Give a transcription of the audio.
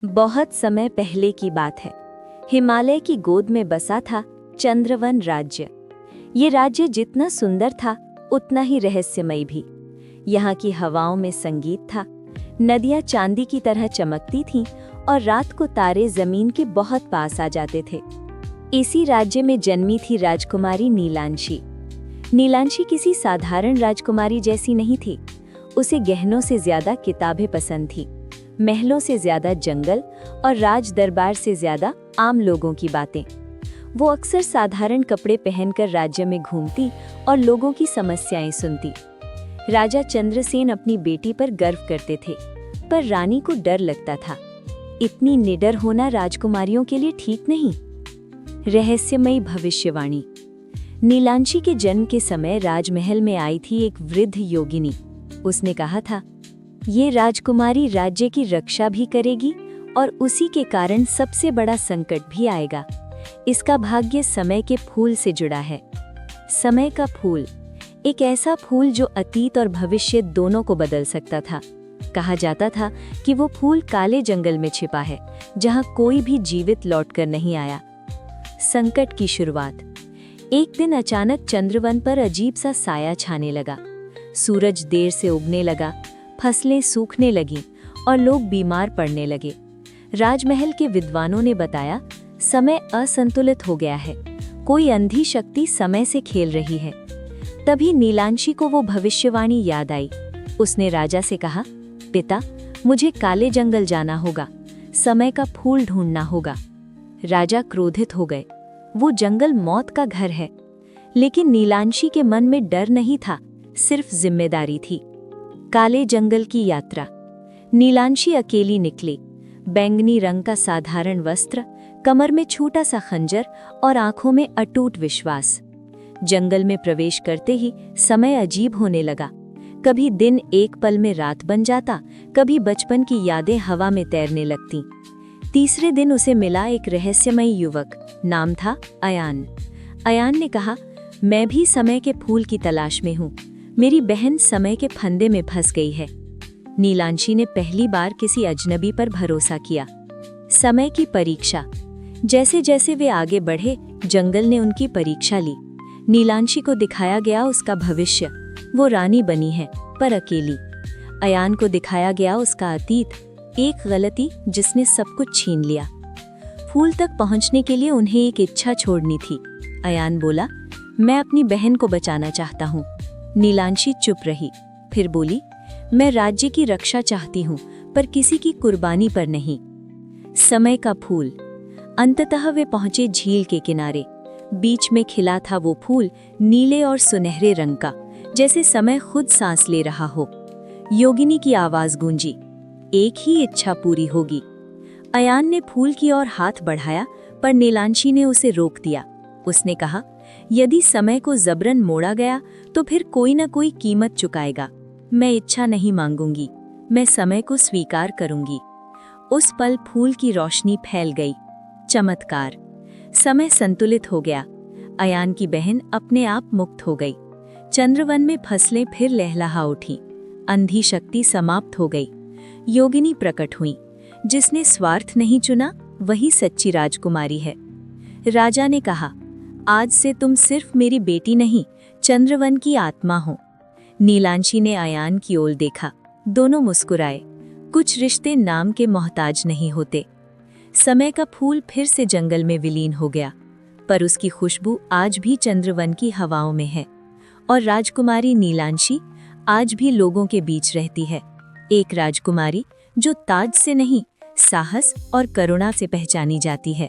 बहुत समय पहले की बात है। हिमालय की गोद में बसा था चंद्रवन राज्य। ये राज्य जितना सुंदर था उतना ही रहस्यमयी भी। यहाँ की हवाओं में संगीत था, नदियाँ चांदी की तरह चमकती थीं और रात को तारे जमीन के बहुत पास आ जाते थे। इसी राज्य में जन्मी थी राजकुमारी नीलांशी। नीलांशी किसी साधारण राजकुमारी जैसी नहीं थी। उसे गहनों से ज्यादा किताबें पसंद थी, महलों से ज्यादा जंगल और राज दरबार से ज्यादा आम लोगों की बातें। वो अक्सर साधारण कपड़े पहनकर राज्य में घूमती और लोगों की समस्याएं सुनती। राजा चंद्रसेन अपनी बेटी पर गर्व करते थे, पर रानी को डर लगता था। इतनी निडर होना राजकुमारियों के लिए ठीक नहीं। रहस्यमयी भविष्यवाणी। नीलांशी के जन्म के समय राजमहल में आई थी एक वृद्ध योगिनी। उसने कहा था, ये राजकुमारी राज्य की रक्षा भी करेगी और उसी के कारण सबसे बड़ा संकट भी आएगा। इसका भाग्य समय के फूल से जुड़ा है। समय का फूल, एक ऐसा फूल जो अतीत और भविष्य दोनों को बदल सकता था। कहा जाता था कि वो फूल काले जंगल में छिपा है, जहां कोई भी जीवित लौटकर नहीं आया। संकट की शुरुआत। एक दिन अचानक चंद्रवन पर अजीब सा साया छाने लगा। सूरज देर से उगने लगा, फसलें सूखने लगीं और लोग बीमार पड़ने लगे। राजमहल के विद्वानों ने बताया, समय असंतुलित हो गया है, कोई अंधी शक्ति समय से खेल रही है। तभी नीलांशी को वो भविष्यवाणी याद आई। उसने राजा से कहा, पिता, मुझे काले जंगल जाना होगा, समय का फूल ढूंढना होगा। राजा क्रोधित हो गए। वो जंगल मौत का घर है। लेकिन नीलांशी के मन में डर नहीं था, सिर्फ जिम्मेदारी थी। काले जंगल की यात्रा। नीलांशी अकेली निकली। बैंगनी रंग का साधारण वस्त्र, कमर में छोटा सा खंजर और आंखों में अटूट विश्वास। जंगल में प्रवेश करते ही समय अजीब होने लगा। कभी दिन एक पल में रात बन जाता, कभी बचपन की यादें हवा में तैरने लगतीं। तीसरे दिन उसे मिला एक रहस्यमयी युवक, नाम था अयान। अयान ने कहा, मैं भी समय के फूल की तलाश में हूँ। मेरी बहन समय के फंदे में फंस गई है। नीलांशी ने पहली बार किसी अजनबी पर भरोसा किया। समय की परीक्षा। जैसे जैसे वे आगे बढ़े, जंगल ने उनकी परीक्षा ली। नीलांशी को दिखाया गया उसका भविष्य। वो रानी बनी है, पर अकेली। अयान को दिखाया गया उसका अतीत, एक गलती जिसने सब कुछ छीन लिया। फूल तक पहुंचने के लिए उन्हें एक इच्छा छोड़नी थी। अयान बोला, मैं अपनी बहन को बचाना चाहता हूँ। नीलांशी चुप रही, फिर बोली, मैं राज्य की रक्षा चाहती हूँ, पर किसी की कुर्बानी पर नहीं। समय का फूल। अंततः वे पहुंचे झील के किनारे। बीच में खिला था वो फूल, नीले और सुनहरे रंग का, जैसे समय खुद सांस ले रहा हो। योगिनी की आवाज गूंजी, एक ही इच्छा पूरी होगी। अयान ने फूल की ओर हाथ बढ़ाया, पर नीलांशी ने उसे रोक दिया। उसने कहा, यदि समय को जबरन मोड़ा गया तो फिर कोई न कोई कीमत चुकाएगा। मैं इच्छा नहीं मांगूंगी, मैं समय को स्वीकार करूंगी। उस पल फूल की रोशनी फैल गई। चमत्कार। समय संतुलित हो गया। अयान की बहन अपने आप मुक्त हो गई। चंद्रवन में फसलें फिर लहलहा उठी। अंधी शक्ति समाप्त हो गई। योगिनी प्रकट हुई। जिसने स्वार्थ नहीं चुना, वही सच्ची राजकुमारी है। राजा ने कहा, आज से तुम सिर्फ मेरी बेटी नहीं, चंद्रवन की आत्मा हो। नीलांशी ने अयान की ओर देखा। दोनों मुस्कुराए। कुछ रिश्ते नाम के मोहताज नहीं होते। समय का फूल फिर से जंगल में विलीन हो गया, पर उसकी खुशबू आज भी चंद्रवन की हवाओं में है। और राजकुमारी नीलांशी आज भी लोगों के बीच रहती है। एक राजकुमारी जो ताज से नहीं, साहस और करुणा से पहचानी जाती है।